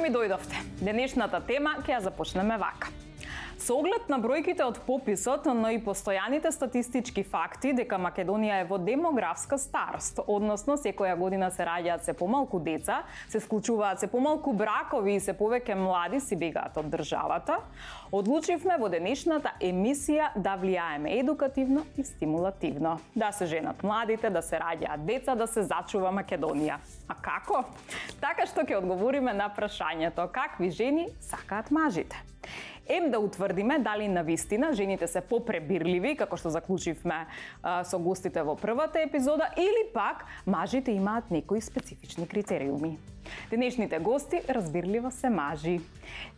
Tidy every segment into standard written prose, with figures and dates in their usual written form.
кои дојдовте. Денешната тема ќе ја започнеме вака. Со оглед на бројките од пописот, но и постојаните статистички факти дека Македонија е во демографска старост, односно секоја година се раѓаат се помалку деца, се склучуваат се помалку бракови и се повеќе млади си бегаат од државата, одлучивме во денешната емисија да влијаеме едукативно и стимулативно. Да се женат младите, да се раѓаат деца, да се зачува Македонија. А како? Така што ќе одговориме на прашањето какви жени сакаат мажите. Да утврдиме дали навистина жените се попребирливи, како што заклучивме со гостите во првата епизода, или пак мажите имаат некои специфични критериуми. Денешните гости разбирливо се мажи.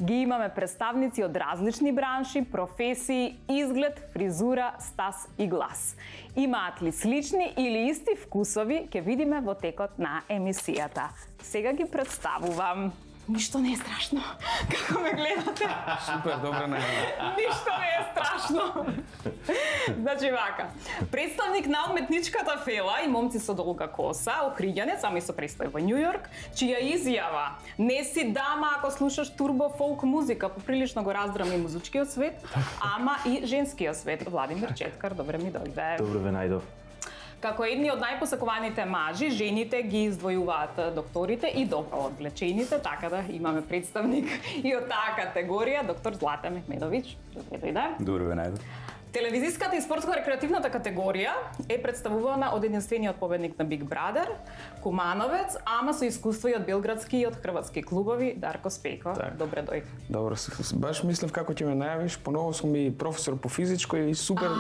Ги имаме представници од различни бранши, професии, изглед, фризура, стас и глас. Имаат ли слични или исти вкусови, ќе видиме во текот на емисијата. Сега ги представувам. Ништо не е страшно. Како ме гледате? Супер, добра најава. Ништо не е страшно. Значи вака, представник на уметничката фела и момци со долга коса, охриѓанец, ами со престој во Њу Јорк, чија изјава "Не си дама ако слушаш турбо фолк музика", поприлично го раздрами музичкиот свет, ама и женскиот свет. Владимир Четкар, добре ми дојде. Добро ве најдов. Како едни од најпосакуваните мажи, жените ги издвојуваат докторите и добро одвлечените, така да имаме представник и од таа категорија, доктор Злата Мехмедовиќ. Добре дојде. Добро ве најдов. Телевизиската и спортско-рекреативната категорија е представувана од единствениот победник на Big Brother, Кумановец, ама со искуство и од белградски и од хрватски клубови, Дарко Спејко. Так. Добре дојде. Добро, баш мислев како ќе ме најавиш, поново сум и професор по физичко и супер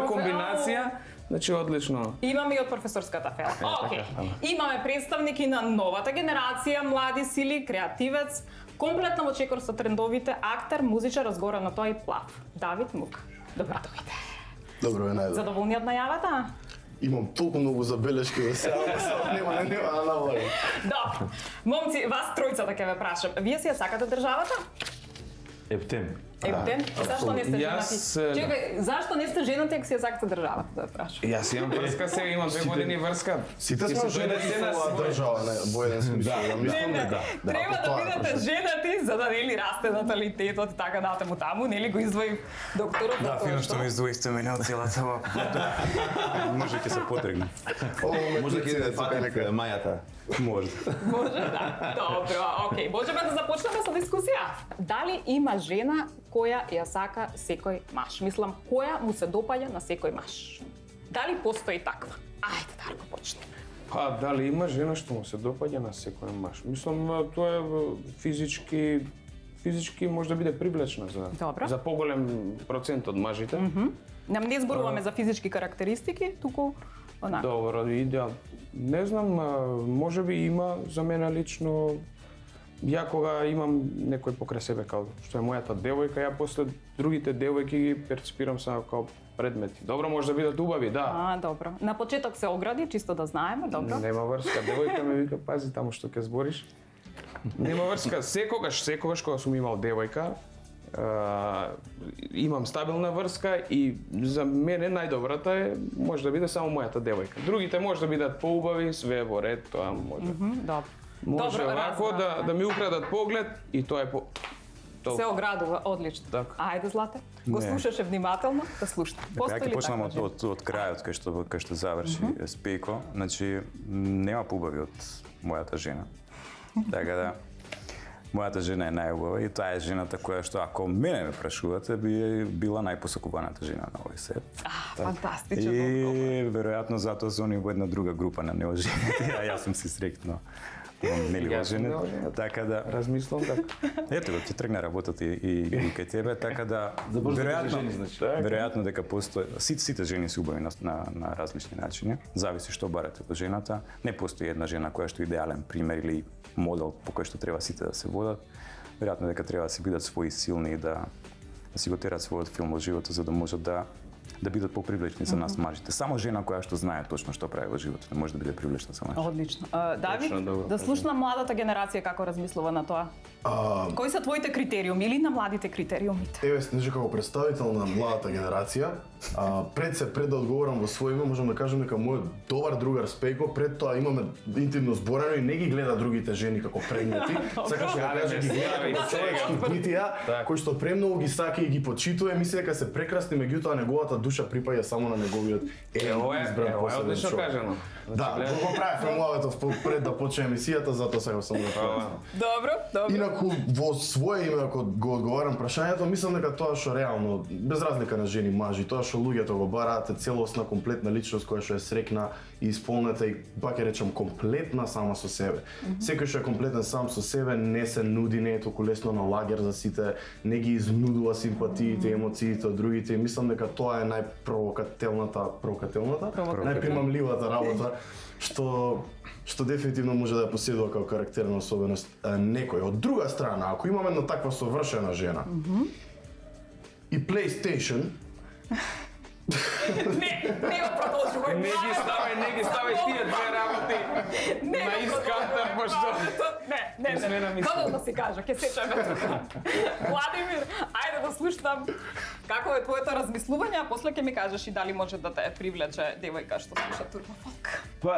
комбинација. Значи одлично. Имаме и од професорската фела. Океј. Имаме представники на новата генерација, млади сили, креативец, комплетно во чекор со трендовите, актер, музичар, разгора на тоа и плав. Давид Мук. Добро дојде. Добро ве најдов. Задоволни од најавата? Имам толку многу забелешки да се нема да навалам. Добро. Момци, вас тројцата ќе ве прашам. Вие си ја сакате државата? Ептем. Ептен? Зашто не сте Јас, женати? Чекај, зашто не сте женати ако си ја сакате државата, да прашам? Јас имам врска сега, имам 2 години врска. Сите сме женати во оваа држава, не, во еден смисла. Да, мислам дека треба да бидете женати за да нели расте наталитетот и така натаму таму, нели го издвои докторот. Да, фино што ме издвоисте мене од целата ова. Може ќе се потргне. Може ќе иде патек мајата. Може. Може, да. Добро, окей. Можеме да започнеме со дискусија. Дали има жена која ја сака секој маж? Мислам, која му се допаѓа на секој маж? Дали постои таква? Ајде, Дарко, почни. Па, дали има жена што му се допаѓа на секој маж? Мислам, тоа е физички може да биде привлечна за поголем процент од мажите. Не зборуваме за физички карактеристики, туку онака. Добро, идеал. Не знам, можеби има за мене лично. Ја кога имам некој покрај себе као што е мојата девојка, ја после другите девојки ги перцепирам само као предмети. Добро, може да бидат убави, да. Добро. На почеток се огради, чисто да знаеме, добро. Нема врска. Девојка ме вика, пази таму што ќе збориш. Нема врска. Секогаш кога сум имал девојка, имам стабилна врска и за мене најдобрата е може да биде само мојата девојка. Другите може да бидат поубави, све во ред, тоа може. Добро. Може вако да ми украдат поглед и тоа е се оградува, одлично. Так. Ајде, Злате, го слушаше внимателно, да слушна. Ја ќе почнам од крајот кај што заврши Спејко. Значи нема поубави од мојата жена. Така да мојата жена е најубава и таа е жената која што ако мене ме прашувате би била најпосакуваната жена на овој свет. Фантастично. И веројатно затоа се они во една друга група на неоженети, а јас сум си среќно нели оженет, така да размислам така. Ето го ќе тргне работата и кај тебе, така да веројатно дека постои сите жени се убави на различни начини, зависи што барате во жената. Не постои една жена која што е идеален пример или модел по кој што треба сите да се водат. Веројатно дека треба да се бидат своји силни и да си го терат својот филм во животот за да можат да да бидат попривлечни за нас мажите. Само жена која што знае точно што прави во животот не може да биде привлечна за маж. Одлично. Давид, добро да слушна младата генерација како размислува на тоа. Кои се твоите критериуми или на младите критериумите? Еве, Снежи, како представител на младата генерација, пред да одговорам во своје име, можам да кажам дека мојот добар другар Спејко, пред тоа имаме интимно зборено и не ги гледа другите жени како предмети, сакаш да кажа ги гледа како човечки битија, кои што премногу ги сака и ги почитува, мисли дека се прекрасни, меѓутоа неговата душа припаѓа само на неговиот избран посебен одлично човек. кажано. Да, го правевме муавето пред да почне емисијата, затоа сега само да кажам. Добро, добро. Инаку во свое име ако го одговарам прашањето, мислам дека тоа што реално без разлика на жени мажи, тоа што луѓето го бараат е целосна комплетна личност која што е срекна и исполнета и пак ќе речам комплетна сама со себе. Секој што е комплетен сам со себе не се нуди, не е толку лесно на лагер за сите, не ги изнудува симпатиите, емоциите од другите. Мислам дека тоа е најпровокативната, најпримамливата работа што дефинитивно може да ја поседува како карактерна особеност некој. Од друга страна, ако имаме една таква совршена жена и PlayStation, Не го продолжувај. Не ги ставај тие две работи на иската, пошто Не. смена мисла. Како да си кажа, ќе сечеме тука. Владимир, ајде да слушнам како е твоето размислување, а после ќе ми кажеш и дали може да те привлече девојка што слуша турбофолк. Па,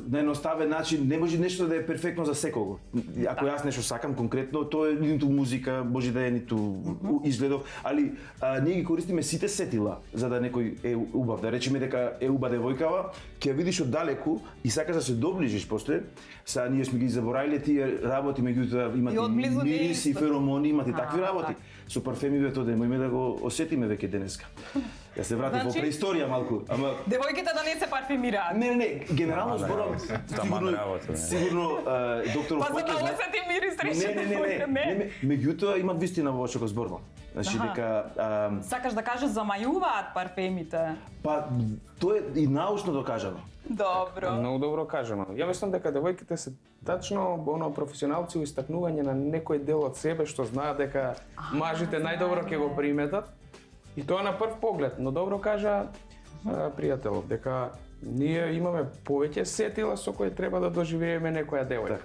на едноставен начин, не може нешто да е перфектно за секого. Ако јас нешто сакам конкретно, тоа е ниту музика, може да е ниту изгледов, али ние ги користиме сите сетила за да некој е убав. Да речеме дека е уба девојкава, ќе ја видиш оддалеку и сакаш да се доближиш после. Сега ние сме ги заборавиле тие работи, меѓутоа имате мириси и феромони, имате такви работи. Со парфемиве тоа немојме да го осетиме веќе денеска. Ја се вратив во преисторија малку, ама Девојките да не се парфимираат. Не, генерално зборам сигурно доктор Па за да осети мирис реши. Не, меѓутоа има вистина во што го зборувам. Значи дека Сакаш да кажеш замајуваат парфемите. па тоа е и научно докажано. Добро. Многу добро кажано. Ја мислам дека девојките се тачно професионалци во истакнување на некој дел од себе што знаат дека мажите најдобро ќе го приметат. И тоа на прв поглед, но добро кажа пријателот дека ние имаме повеќе сетила со кои треба да доживееме некоја девојка.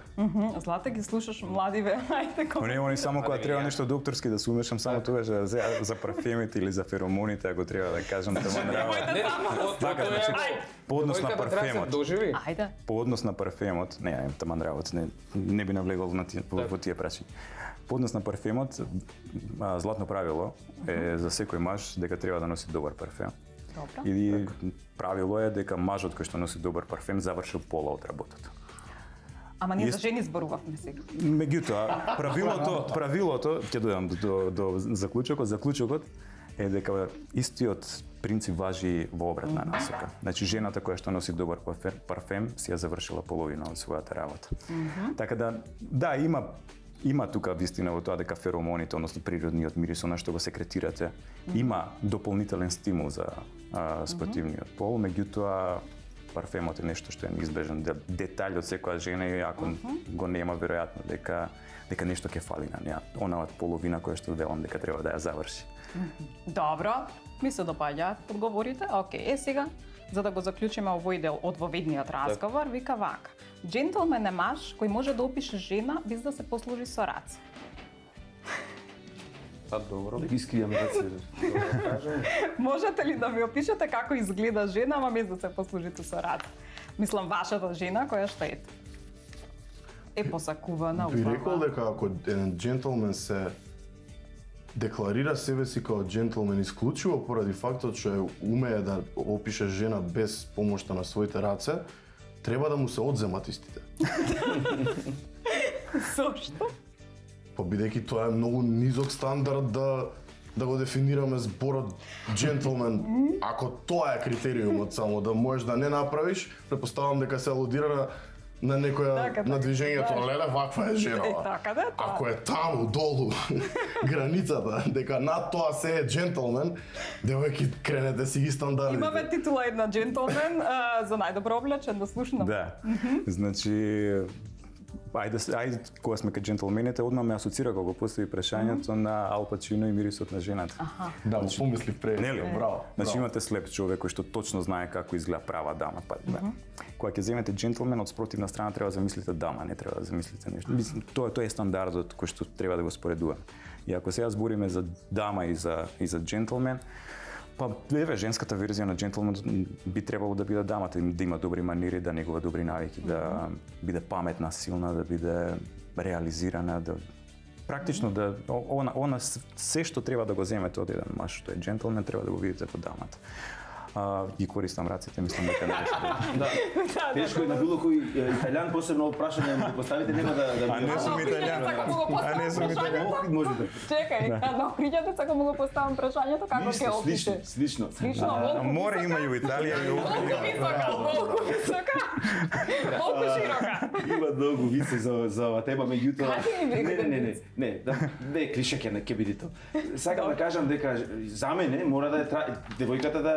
Злате ги слушаш младиве, ајде како. Не само кога треба нешто докторски да се умешам, само тоа за парфемите или за феромоните, ако треба да кажам, тоа по однос на парфемот. Ајде. По однос на парфемот, не, таман работ, не би навлегол во тие прашања. По однос на парфемот, златно правило е за секој маж дека треба да носи добар парфем. Добро. И правило е дека мажот кој што носи добар парфем завршил пола од работата. Ама ние за жени зборувавме сега. Меѓутоа, правилото, ќе дојдам до заклучокот е дека истиот принцип важи во обратна насока. Значи жената која што носи добар парфем си ја завршила половина од својата работа. Така да, има тука вистина во тоа дека феромоните, односно природниот мирис, она што го секретирате, има дополнителен стимул за спортивниот пол, меѓутоа парфемот е нешто што е неизбежен детаљ од секоја жена и ако го нема, веројатно дека нешто ќе фали на неа, онаа половина која што велам дека треба да ја заврши. Добро, ми се допаѓаат одговорите. Океј, сега за да го заклучиме овој дел од воведниот разговор, вика вака. Джентлмен е маж кој може да опише жена без да се послужи со раце. Па добро. Да ги скријаме раце. Можете ли да ми опишете како изгледа жена, ама без да се послужите со раце? Мислам вашата жена која што е посакувана, Би убава. рекол дека ако еден джентлмен се декларира себе си како джентлмен исклучиво поради фактот што умее да опише жена без помошта на своите раце, треба да му се одземат истите. Зошто? Па бидејќи тоа е многу низок стандард да го дефинираме зборот джентлмен. Ако тоа е критериумот само да можеш да не направиш, претпоставам дека се алудира на некоја на движењето леле ваква е женава. Така да, тоа. Ако е таму долу границата дека над тоа се е джентлмен, девојки кренете си ги стандардите. Имаме титула една джентлмен за најдобро облечен, да слушнам. Да. Значи ајде, кога сме кај джентлмените, одма ме асоцира кога го постави прашањето на Ал Пачино и мирисот на жената. Да, му помислив пред. Нели? Браво. Значи браво. имате слеп човек кој што точно знае како изгледа права дама, па да. Кога ќе земете джентлмен, од спротивна страна треба да замислите дама, не треба да замислите нешто. Мислам, тоа е стандардот кој што треба да го споредуваме. И ако сега збориме за дама и за джентлмен, па еве женската верзија на джентлмен би требало да биде дамата, да има добри манири, да негува добри навики, да биде паметна, силна, да биде реализирана, да практично да она се што треба да го земете од еден маж што е джентлмен, треба да го видите во дамата. Ги користам раците, мислам дека не е. Да. Тешко е на било кој италијан посебно прашање да поставите нема да А не сум италијан. А не сум италијан. Охрид може да. Чекај, на Охриѓата сака му го поставам прашањето како ќе опише. Слично. Море има и во Италија и Волку висока. Волку широка. Има многу вици за оваа тема, меѓутоа. Кажи ми, бе, Не, клише ќе биде тоа. Сакам да кажам дека за мене мора да е девојката да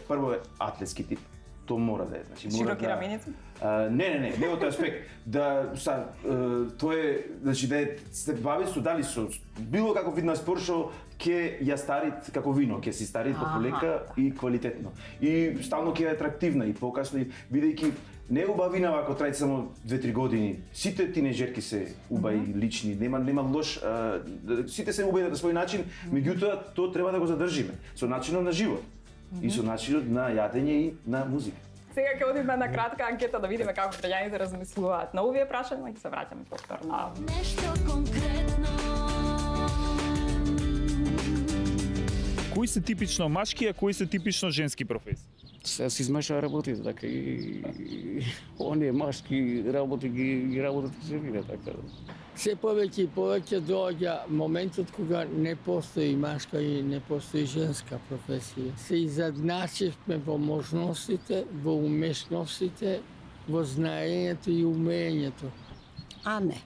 прво е атлетски тип. Тоа мора да е, значи мора Широки да раменици? Не во тој аспект. Да тоа е, значи да се бави со дали со било каков вид на спорт што ќе ја старит како вино, ќе си старит полека и квалитетно. И стално ќе е атрактивна и покасно бидејќи не е убавинава ако трајте само 2-3 години. Сите тинеџерки се убави лични, нема лош, сите се убави на свој начин, меѓутоа тоа треба да го задржиме со начинот на живот и со начинот на јадење и на музика. Сега ќе одиме на кратка анкета да видиме како граѓаните размислуваат на овие прашања и се враќаме повторно. Нешто конкретно. Кои се типично машки, а кои се типично женски професии? Се си измеша работите, така и оние машки работи ги работат и жените, така да. Се повеќе и повеќе доаѓа моментот кога не постои машка и не постои женска професија. Се изедначивме во можностите, во умешностите, во знаењето и умењето. А не.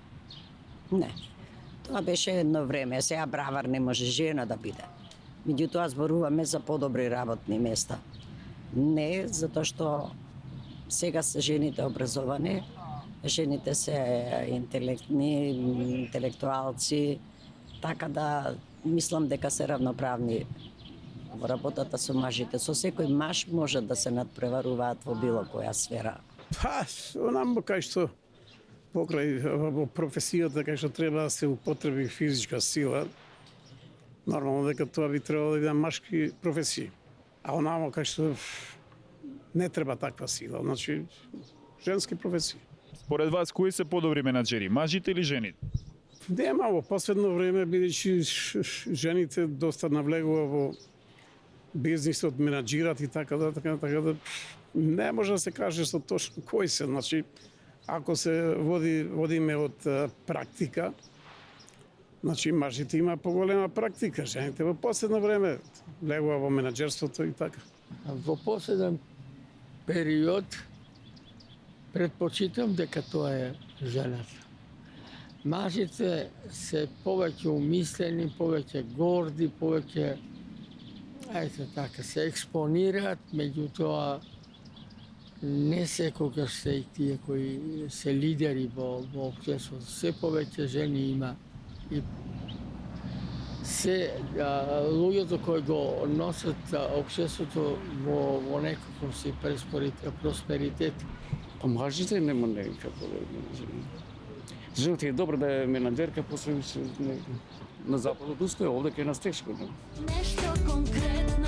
Не. Тоа беше едно време, сега бравар не може жена да биде. Меѓутоа зборуваме за подобри работни места. Не, затоа што сега се жените образовани, жените се интелектни, интелектуалци, така да мислам дека се равноправни во работата со мажите. Со секој маж може да се надпреваруваат во било која сфера. Па, онам кај што покрај во професијата кај што треба да се употреби физичка сила, нормално дека тоа би требало да биде машки професии. А онамо кај што не треба таква сила, значи женски професии. Според вас, кои се подобри менаџери, мажите или жените? Нема во последно време, бидејќи жените доста навлегува во бизнисот, менаџират и така да не може да се каже со точно кои се, значи ако се водиме од практика, значи мажите има поголема практика, жените во последно време влегува во менаџерството и така. Во последен период предпочитам дека тоа е жената. Мажите се повеќе умислени, повеќе горди, повеќе се експонираат, меѓутоа не секогаш се и тие кои се лидери во општеството. Се повеќе жени има и се луѓето кои го носат општеството во некаков си просперитет. Па мажите нема некако да е. Жената е добро да е менаџерка, после на западот устои, овде кај нас тешко. Нешто конкретно.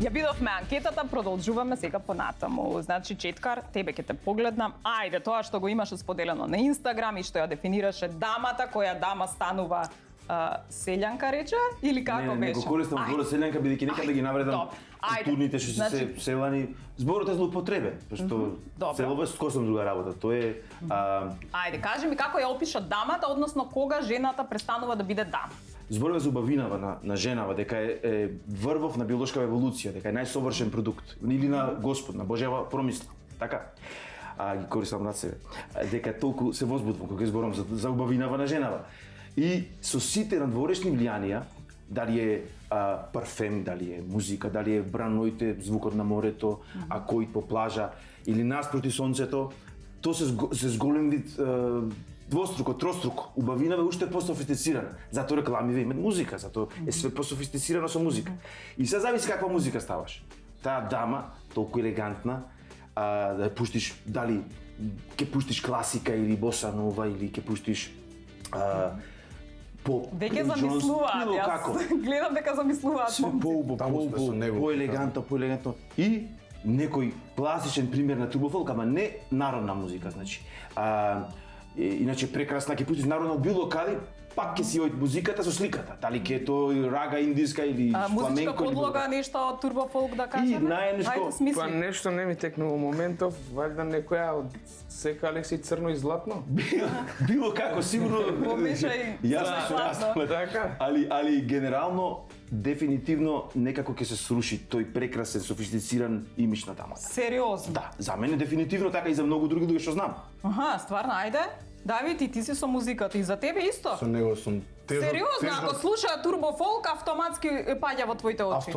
Ја видовме анкетата, продолжуваме сега понатаму. Значи, Четкар, тебе ќе те погледнам. Ајде, тоа што го имаше споделено на Инстаграм и што ја дефинираше дамата, која дама станува селјанка, рече, или како беше? Не го користам зборот селјанка, бидејќи нека да ги навредам културните што се селани. Зборот е злоупотребе, што село е скосна друга работа. Тоа е Ајде, кажи ми како ја опиша дамата, односно кога жената престанува да биде дама? Зборува за убавинава на женава, дека е врвов на биолошка еволуција, дека е најсовршен продукт, или на Господ, на Божјава промисла. Така? Ги користам над себе. Дека толку се возбудувам кога зборувам за убавинава на женава. И со сите надворешни влијанија, Дали е парфем, дали е музика, дали е браноите, звукот на морето, акоид по плажа или наспроти сонцето, то се зголем вид двоструко, троструко. Убавина бе уште по-софистицирана. Затоа рекламиве имат музика, затоа е све по-софистицирано со музика. И се зависи каква музика ставаш. Таа дама, толку елегантна, да пуштиш, дали ќе пуштиш класика или боса нова, или ќе пуштиш поп, Веќе Джонс, замислуваат, било јас како. гледам дека замислуваат. Све поелегантно, поелегантно. И некој класичен пример на турбофолк, ама не народна музика, значи. Иначе прекрасна ќе пуштиш народно било каде, пак ќе си од музиката со сликата. Дали ќе е тоа рага индиска или Музичка фламенко или подлога, нешто од турбофолк да кажеме? најнешто- Ајде, смисли. Па нешто не ми текна во моментов, вајда некоја од Сека Алекси црно и златно. било како сигурно. Помешај златно. Така. Ali generalno, definitivno nekako ќе се сруши тој прекрасен, софистициран имидж на дамата. Сериозно? Да, за мене дефинитивно така и за многу други луѓе што знам. Аха, стварно, ајде. Давид, и ти си со музиката и за тебе исто? Со него сум Сериозно, ако слуша турбофолк, автоматски паѓа во твоите очи.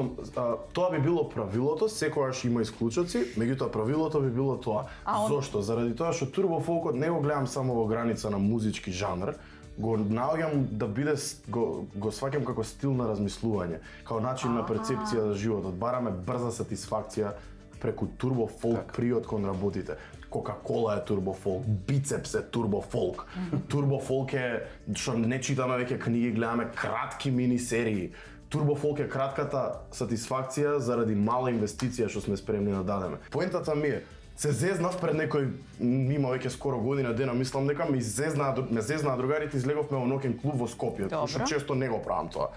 Тоа би било правилото, секогаш има исклучоци, меѓутоа правилото би било тоа. Зошто? Заради тоа што турбофолкот не го гледам само во граница на музички жанр, го наоѓам да биде го сваќам како стил на размислување, како начин на перцепција за животот. Бараме брза сатисфакција преку турбофолк приод кон работите. Кока-кола е турбофолк, бицепс е турбофолк. Турбофолк е што не читаме веќе книги, гледаме кратки мини серии. Турбофолк е кратката сатисфакција заради мала инвестиција што сме спремни да дадеме. Поентата ми е, се зезнав пред некој, има веќе скоро година дена, мислам дека ме зезнаа другарите, излеговме во ноќен клуб во Скопје, што често не го правам тоа.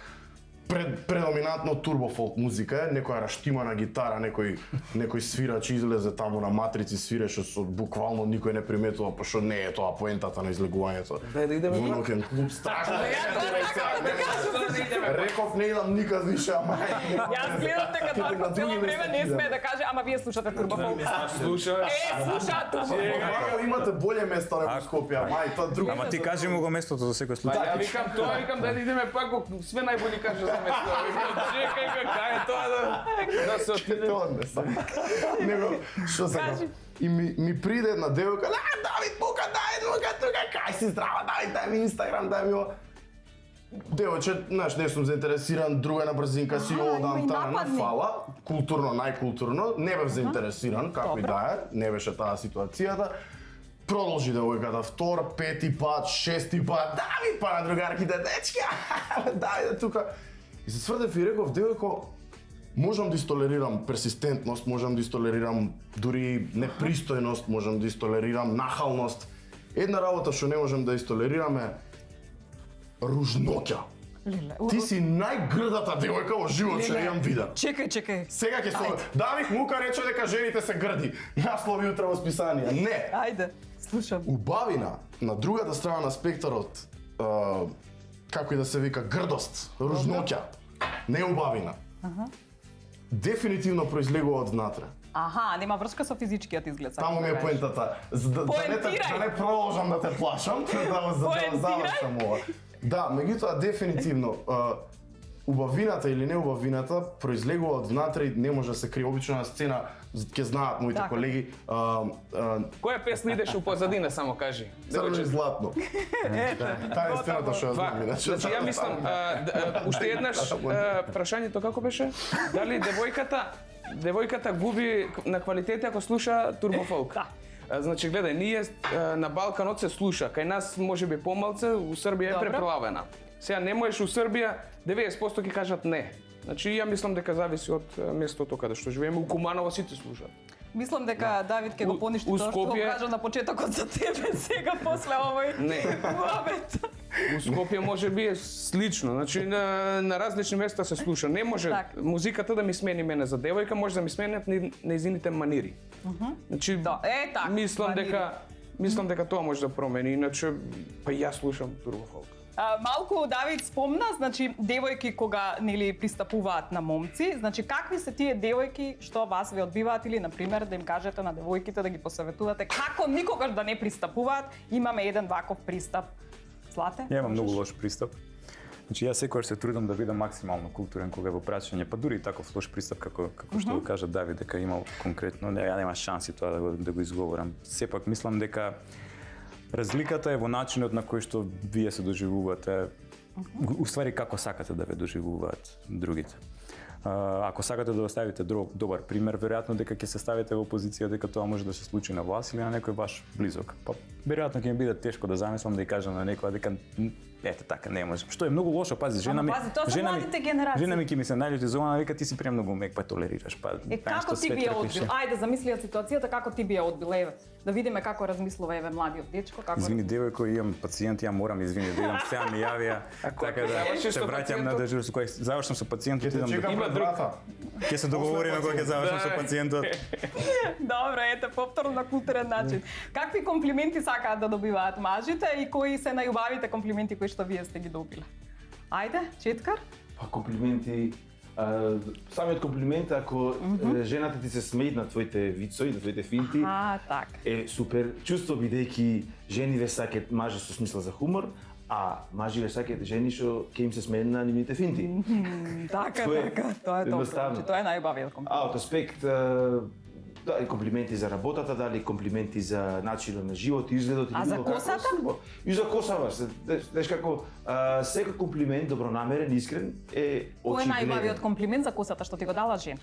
Предоминантно турбофолк музика е, некоја раштимана гитара, некој свирач излезе таму на матрици, свиреше со буквално никој не приметува, пошто не е тоа поентата на излегувањето. Да идеме во ноќен клуб, страшно. Реков не идам никад више, ама Јас гледам дека Дарко цело време не смее да каже, ама вие слушате турбофолк. Слушаат. Слушаат турбофолк. Имате боле место на Скопје, ама и тоа друго. Ама ти кажи му го местото за секој случај. Ја викам да идеме пак све најболи каже за место. Чекај кака е тоа да се отиде. Тоа не сам. Него што сакам. И ми приде една девојка, Давид, бука, дај тука, кај си здрава, дај ми Инстаграм, дај ми ова. Девојче, знаеш, не сум заинтересиран, друга на брзинка си одам таа, фала, културно, најкултурно, не бев заинтересиран, како и да е, не беше таа ситуацијата. Продолжи девојката втор, пети пат, шести пат, Давид, па на другарките, дечка, дај тука. И се сврдев и реков, девојко, можам да истолерирам персистентност, можам да истолерирам дури непристојност, можам да истолерирам нахалност. Една работа што не можам да истолерирам е ружноќа. Ти си најгрдата девојка во живот што јам виден. Чекај. Сега ќе се Давид Мука рече дека жените се грди. Наслови утре во списание. Не. Ајде, слушам. Убавина на другата страна на спектарот, како и да се вика, грдост, ружноќа, не убавина. Дефинитивно произлегува од внатре. Аха, нема врска со физичкиот изглед. Таму ми е поентата. Да не продолжам да те плашам, да завршам ова. Да, меѓутоа дефинитивно убавината или неубавината произлегува од внатре и не може да се крие. Обично на сцена ќе знаат моите колеги. Која песна идеш у позадина, само кажи. Црно и златно. Таа е сцената што ја знам. Значи ја мислам, уште еднаш прашањето како беше? Дали девојката губи на квалитет ако слуша турбофолк? Значи гледај, ние на Балканот се слуша, кај нас можеби помалце, у Србија е преплавена. Сега не можеш у Србија 90% ќе кажат не. Значи ја мислам дека зависи од местото каде што живееме. У Куманово сите слушаат. Мислам дека Давид ќе го поништи тоа што го кажа на почетокот за тебе, сега после овој муабет. У Скопје може би е слично, значи на различни места се слуша. Не може музиката да ми смени мене за девојка, може да ми сменат нејзините манири. Значи мислам дека тоа може да промени, иначе па јас слушам турбофолк. Малку Давид спомна, значи девојки кога нели пристапуваат на момци, значи какви се тие девојки што вас ве одбиваат или на пример да им кажете на девојките да ги посоветувате како никогаш да не пристапуваат, имаме еден ваков пристап. Злате? Ја имам многу лош пристап. Значи јас секогаш се трудам да бидам максимално културен кога е во прашање, па дури и таков лош пристап како што го кажа Давид дека имал конкретно, ја нема шанси тоа да го изговорам. Сепак мислам дека разликата е во начинот на кој што вие се доживувате, уствари како сакате да ве доживуваат другите. Ако сакате да оставите добар пример, веројатно дека ќе се ставите во позиција дека тоа може да се случи на вас или на некој ваш близок. Па веројатно ќе ми биде тешко да замислам да ја кажам на некоја дека ете така не можам. Што е многу лошо, пази, жена ми, тоа се младите генерации. Жена ми ќе ми се наљути за она, вика ти си премногу мек, па толерираш, па. Како ти би ја одбил? Ајде замисли ситуацијата како ти би ја одбил, еве. Да видиме како размислува еве младиот дечко, како. Извини девојко, имам пациент, ја морам извини да идам, сега ми јавија, така да се враќам на дежурство, кој завршам со пациентот, идам Има брата. ќе се договориме кога ќе завршам со пациентот. Добро, ете повторно на културен начин. Какви комплименти сакаат да добиваат мажите и кои се најубавите комплименти кои што вие сте ги добиле? Ајде, Четкар? Па комплименти, самиот комплимент ако жената ти се смеи на твоите вицови, на твоите финти, така. е супер чувство бидејќи жени ве сакат мажи со смисла за хумор, а мажи ве сакат жени што ќе им се смее на нивните финти. Така, Тоа е така. Тоа е добро. едноставно. Значи, тоа е најубавиот комплимент. А од аспект дали комплименти за работата, дали комплименти за начинот на живот, изгледот и за косата? И за косава, знаеш како секој комплимент добронамерен, искрен е Кој е очигледен. најубавиот комплимент за косата што ти го дала жена?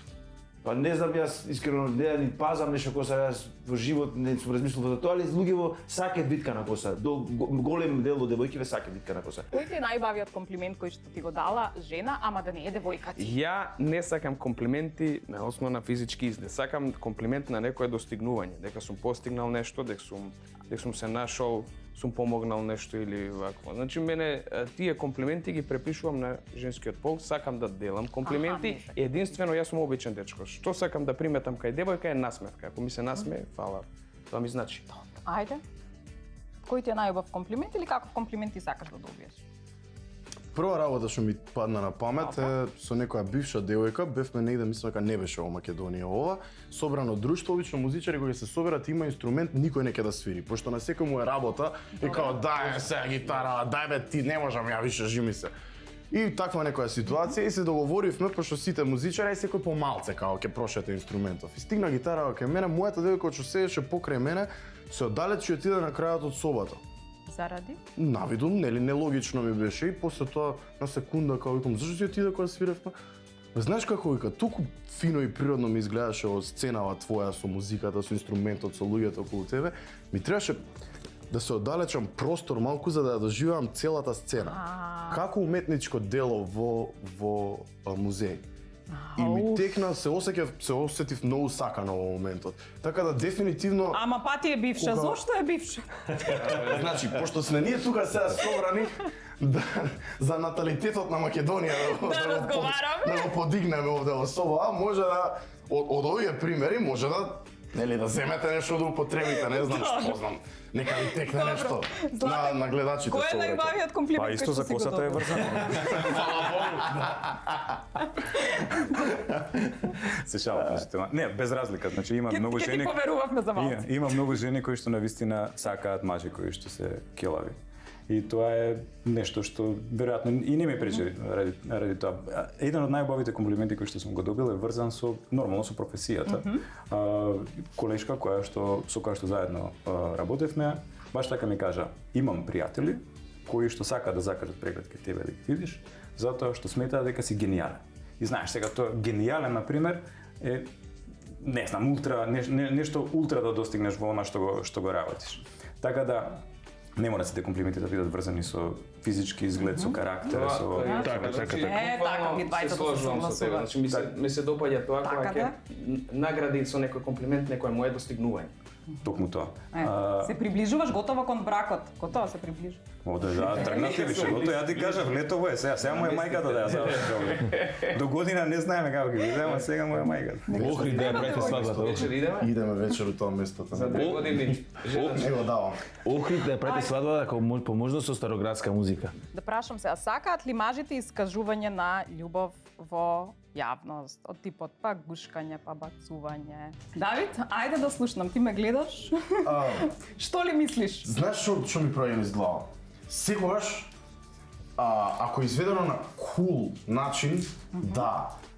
Па не знам, јас искрено не ни пазам нешто коса, јас во живот не сум размислувал за тоа, али луѓето сакаат витка на коса. Голем дел од девојките сакаат витка на коса. Кој ти е најубавиот комплимент кој што ти го дала жена, ама да не е девојка ти? Ја не сакам комплименти на основа на физички изглед. Сакам комплимент на некое достигнување, дека сум постигнал нешто, дека сум се нашол, сум помогнал нешто или вакво. Значи мене тие комплименти ги препишувам на женскиот пол, сакам да делам комплименти. Единствено јас сум обичен дечко. Што сакам да приметам кај девојка е насмевка. Ако ми се насмее, фала. Тоа ми значи. Ајде. Кој ти е најубав комплимент или каков комплимент ти сакаш да добиеш? Прва работа што ми падна на памет е со некоја бивша девојка, бевме негде, мислам дека не беше во Македонија ова, собрано друштво, обично музичари кога се соберат има инструмент, никој не ќе да свири, пошто на секој му е работа и као дај сега гитара, дај бе ти не можам ја више жими се. И таква некоја ситуација и се договоривме пошто сите музичари и секој по малце као ќе прошете инструментов. И стигна гитара кај мене, мојата девојка што седеше покрај мене, се оддалечи и отиде на крајот од собата. Заради? Навидум, нели, нелогично ми беше и после тоа на секунда као викам зашто си отиде кога свиревме? Знаеш како вика, толку фино и природно ми изгледаше од сценава твоја со музиката, со инструментот, со луѓето околу тебе. Ми требаше да се оддалечам простор малку за да ја доживеам целата сцена. Како уметничко дело во музеј. И ми текна, се осетив многу сакано во моментот. Така да дефинитивно. Ама па ти е бивша, зошто е бивша? Значи, пошто сме ние тука сега собрани за наталитетот на Македонија да го подигнеме овде во соба, може да од овие примери може да нели да земете нешто да употребите, не знам што знам. Нека ви текне нешто на гледачите. Кој е најубавиот комплимент? Па исто за косата е врзано. Се шалам, не, без разлика, значи има многу жени. Ке ти поверувавме за малку. Има многу жени кои што навистина сакаат мажи кои што се келави. И тоа е нешто што веројатно и не ме пречи ради тоа. Еден од најубавите комплименти кои што сум го добил е врзан со нормално со професијата. Колешка со која што заедно работевме, баш така ми кажа, имам пријатели кои што сакаат да закажат преглед кај тебе да ги видиш, затоа што сметаат дека си генијален. И знаеш сега тоа генијален на пример е не знам нешто ултра да достигнеш во она што го работиш. Така да не мора сите комплименти да бидат врзани со физички изглед, со карактер, со така. Така ги двајцата се служувам со тебе. Значи ми се допаѓа тоа кога ќе награди со некој комплимент некое мое достигнување. Токму тоа. Се приближуваш готово кон бракот. Готово се приближуваш. Да, тргнати више, готово ја ти кажав, летово е сега моја мајката да ја заврши. До година не знаеме како ги видиме, а сега моја мајката. Охри да ја правите свадбата. Вечер идеме? Идеме вечер у тоа место. За 2 години. Не го давам. Охри да ја правите свадбата како по можност со староградска музика. Да прашам се, а сакаат ли мажите искажување на љубов во јавност, од типот па гушкање, па бацување? Давид, ајде да слушнам, ти ме гледаш? Што ли мислиш? Знаеш што ми проаѓа низ глава? Секогаш ако е изведено на кул начин,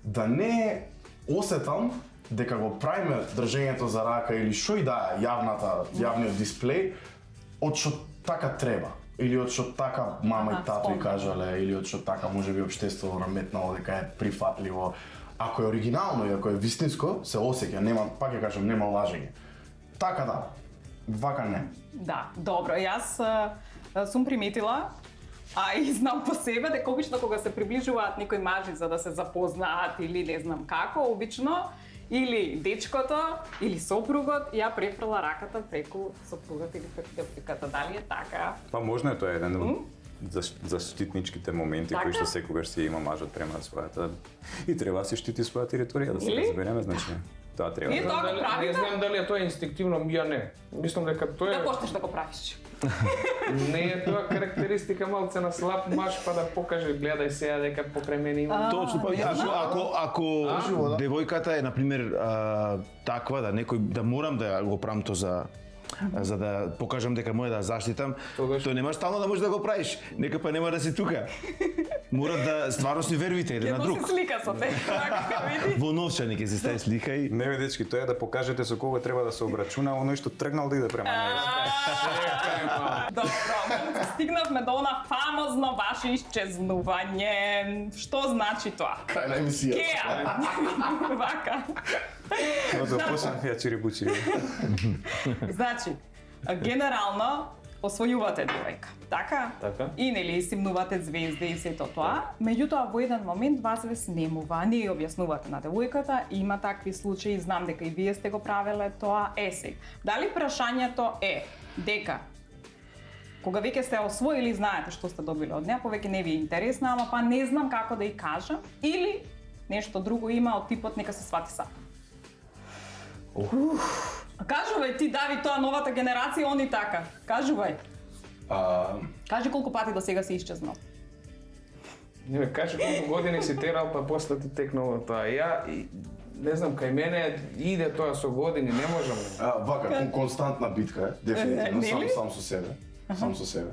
да не осетам дека го правиме држењето за рака или што и да е јавниот дисплеј, од што така треба. Или од што така мама и тато и кажале, или од што така можеби општеството наметнало дека е прифатливо. Ако е оригинално и ако е вистинско, се осеќа, нема, пак ја кажам, нема лажење. Така да, вака не. Да, добро. Јас сум приметила, а и знам по себе дека обично кога се приближуваат некои мажи за да се запознаат или не знам како, обично или дечкото или сопругот ја префрла раката преку сопругот или преку девојката. Дали е така? Па можно е, тоа е еден од заштитничките моменти кои што секогаш си има мажот према својата и треба да се штити своја територија, да се разбереме, значи тоа треба. Вие тоа го правите? Не знам дали е тоа инстинктивно, ја не. Мислам дека тоа е... Да почнеш да го правиш. Не е тоа карактеристика малце на слаб маж, па да покаже, гледај сега дека покрај мене има... Точно, па ако девојката е, например, таква, да некој, да морам да го правам то за да покажам дека може да заштитам, тоа немаш стално да можеш да го правиш. Нека па нема да си тука. Мора да стварно си верувате еден на друг. Ќе слика со те, така види. Во новчани ќе се стави слика и Не бе дечки, тоа е да покажете со кого треба да се обрачуна, оној што тргнал да иде према неа. Добро, стигнавме до она фамозно ваше исчезнување. Што значи тоа? Крај на емисија. Кеа. Вака. Ото почнав ја чирибучи. Значи, генерално освојувате девојка, така? Така. И нели симнувате звезди и сето тоа, меѓутоа во еден момент вас ве снемува, не ја објаснувате на девојката, има такви случаи, знам дека и вие сте го правеле тоа, сега. Дали прашањето е дека кога веќе сте освоили, знаете што сте добили од неа, повеќе не ви е интересна, ама па не знам како да ја кажам, или нешто друго има од типот нека се свати сам. Кажувај ти, Давид, тоа новата генерација, они така. Кажувај. Кажи колку пати до сега си исчезнал. Не ме кажи колку години си терал, па после ти текнало тоа. Ја, не знам, кај мене иде тоа со години, не можам. Вака, константна битка е, дефинитивно, нели? сам со себе. Сам со себе.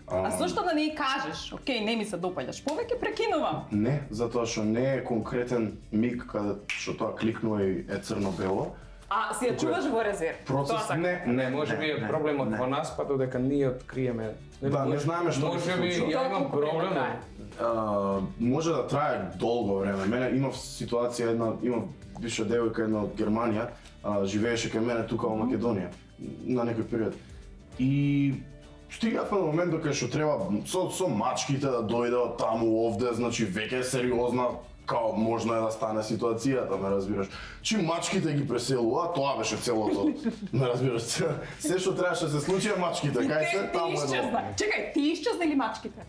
А зошто да не и кажеш? Океј, не ми се допаѓаш. Повеќе прекинувам. Не, затоа што не е конкретен миг каде што тоа кликнува и е црно-бело. А си ја чуваш во резерв? Процес Не, може би е проблемот во нас, па додека ние откриеме. Да, не знаеме што Може би се случува. ја имам проблем. Може да трае долго време. Мене имав ситуација, имав бивша девојка една од Германија, живееше кај мене тука во Македонија на некој период. И стигнавме на момент кога што треба со мачките да дојде од таму овде, значи веќе е сериозна, као можно е да стане ситуацијата, ме разбираш. Чим мачките ги преселува, тоа беше целото. Ме разбираш, се што требаше да се случи мачките, кај се таму е долго. Чекај, ти исчезна или мачките?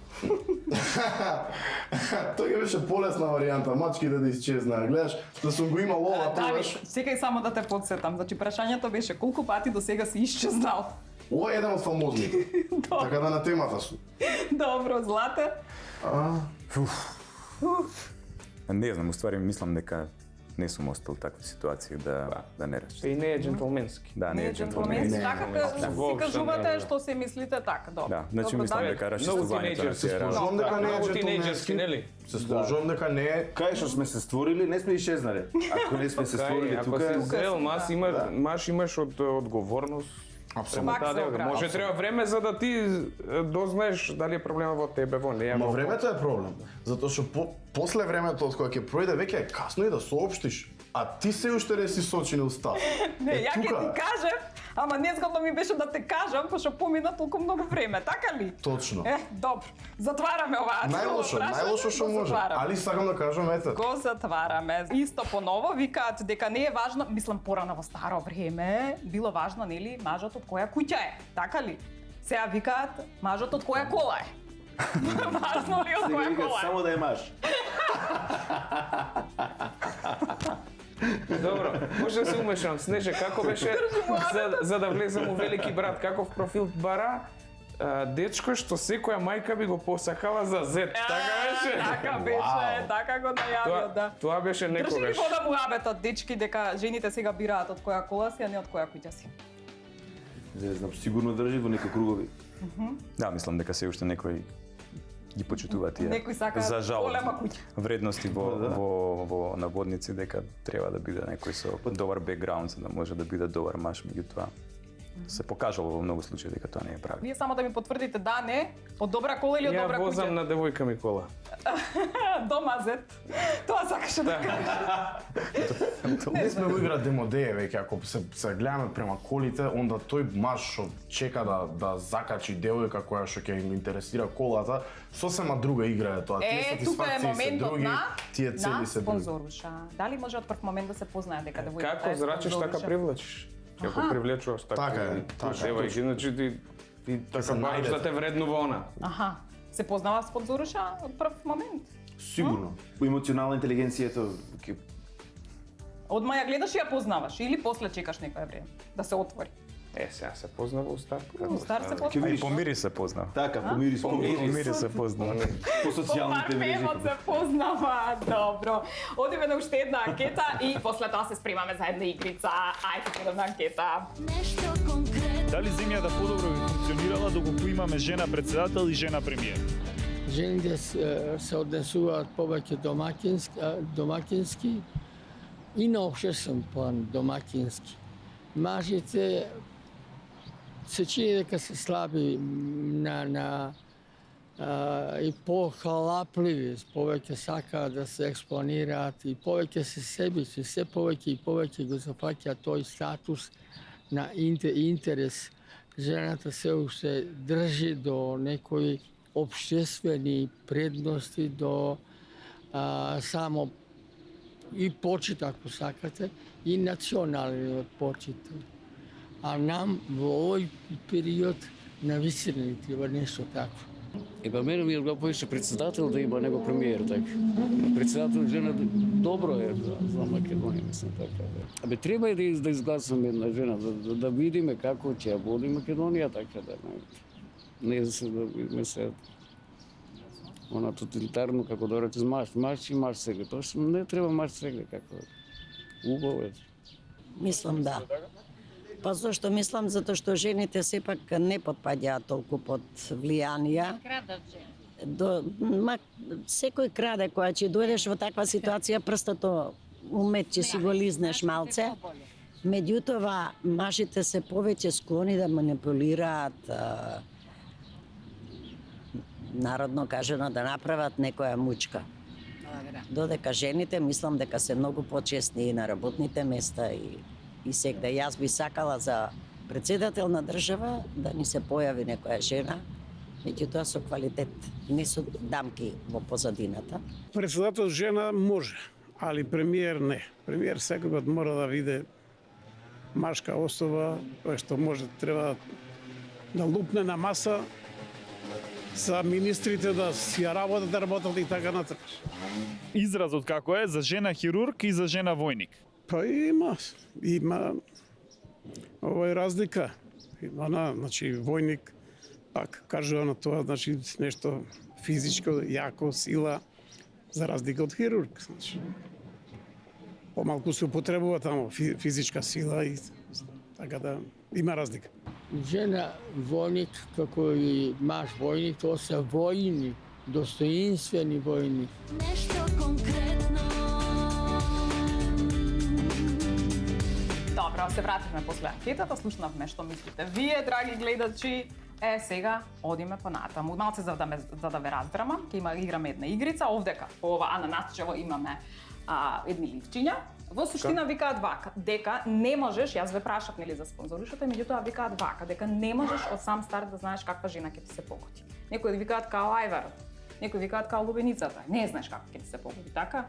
Тоа ќе беше полесна варијанта, мачките да исчезнаа. Гледаш, да сум го имал ова Давид, тогаш. секај само да те подсетам. Значи прашањето беше колку пати до сега си исчезнал? Ова е еден од фамозните. Така да на темата су. Добро, Злате. Не знам, уствари мислам дека не сум остал такви ситуации да не речам. И не е джентлменски. Да, не е Джентлменски, джентлменски. така си кажувате што се мислите така, добро. Да, значи Добро, мислам Давид. дека рашистувањето не се работи. Сложувам дека не е Многу тинејџерски, джентлменски. нели? Се сложувам дека не е. кај што сме се створили, не сме исчезнале. Ако не сме се створили Ако тука, си зрел, маш имаш одговорност. Апсолутно. Пак се огради. Може треба време за да ти дознаеш дали е проблема во тебе, во неја. Ма времето е проблем. Затоа што после времето од кога ќе пројде веќе е касно и да соопштиш. А ти се уште не си сочинил став. Не, ја ќе ти кажем, ама незгодно ми беше да те кажам, пошто помина толку многу време, така ли? Точно. Добро. Затвараме оваа. Најлошо што може. Али сакам да кажам, ете. Го затвараме. Исто поново викаат дека не е важно, мислам порано во старо време, било важно нели мажот од која куќа е, така ли? Сега викаат мажот од која кола е. Важно ли од која кола е? само да е маж. Добро, може да се умешам. Снеже, како беше за да влезем у Велики брат, каков профил бара дечко што секоја мајка би го посакала за зет. Така беше? Така беше, така го најавио, да. Тоа беше Држи ли некогаш. вода муабетот, дечки, дека жените сега бираат од која кола си, а не од која куќа си? Не знам, сигурно држи во некои кругови. Да, мислам дека се уште некои ги почитуваат тие. Некои сакаат за жал голема куќа. вредности во наводници дека треба да биде некој со добар бекграунд за да може да биде добар маж, меѓутоа се покажало во многу случаи дека тоа не е прави. Вие само да ми потврдите да, не, од добра кола или од добра Ја возам куќа? на девојка ми кола. Домазет. Тоа сакаше да кажеш. Не сме го игра демодеje веќе, ако се гледаме према колите, онда тој маж што чека да закачи девојка која што ќе им интересира колата, сосема друга игра е тоа. Тие Тука е сатисфакции се моментот други, тие цели на се други. спонзоруша. Дали може од прв момент да се познае дека девојката Како зрачиш, така привлечиш. Како привлечуваш Така е, така е. девојки, значи ти така се бараш најдете. да те вреднува она. Аха. Се познава спонзоруша од прв момент. Сигурно. По емоционална интелигенцијата ќе Одма ја гледаш и ја познаваш или после чекаш некое време да се отвори. Сега се познава у старт. У стар се Ќе познава. видиш. По мири се познав. Така, помири се. По мири се познав. По социјалните мрежи. Парфемот се познава. Добро. Одиме на уште една анкета и после тоа се спремаме за една игрица. Ајде ќе на анкета. Нешто конкретно. Дали земјата подобро би функционирала доколку имаме жена председател и жена премиер? Жените се однесуваат повеќе домакински и на општествен план домакински. Мажите се чини дека се слаби и похалапливи, повеќе сакаат да се експонираат и повеќе се себични, се повеќе и повеќе го зафаќа тој статус на интерес. Жената се уште држи до некои општествени предности, до само и почит, ако сакате, и националниот почит. А нам во овој период навистина ни треба нешто такво. Па мене ми е го поише председател да има него премиер, така. Председател жена добро е за Македонија, мислам така. Абе треба и да изгласаме една жена, да видиме како ќе ја води Македонија, така да не за се да видиме се она тоталитарно како да рече маж и маж сега. Тоа што не треба маж сега како убаво е. Мислам да. Па зашто мислам? Затоа што жените сепак не потпаѓаат толку под влијанија. Секој краде, кога ќе дојдеш во таква ситуација, прстото умет ќе си го лизнеш малце. Меѓутоа, мажите се повеќе склони да манипулираат, народно кажано, да направат некоја мучка. Додека жените, мислам дека се многу почесни и на работните места и сегде. Јас би сакала за председател на држава да ни се појави некоја жена, меѓутоа со квалитет, не со дамки во позадината. Председател жена може, али премиер не. Премиер секој пат мора да види машка особа, која што може треба да лупне на маса за министрите да си ја работат и така натаму. Изразот како е за жена хирург и за жена војник. Па има овој разлика. Има значи војник пак кажува на тоа, значи нешто физичко, јако, сила, за разлика од хирург, значи. Помалку се употребува таму физичка сила и така да има разлика. Жена војник, како и маж војник, тоа се војни, достоинствени војни. Нешто конкретно. Добро, се вративме после анкетата, слушнавме што мислите вие, драги гледачи. Сега одиме понатаму. Малце за да ве разбераме, ќе играме една игрица. Овдека, по ова ананасчево имаме едни ливчиња. Во суштина викаат вака, дека не можеш, јас ве прашав нели за спонзоришата, меѓутоа викаат вака, дека не можеш од сам старт да знаеш каква жена ќе ти се погоди. Некои викаат као ајварот, некои викаат као лубеницата, не знаеш како ќе ти се погоди, така?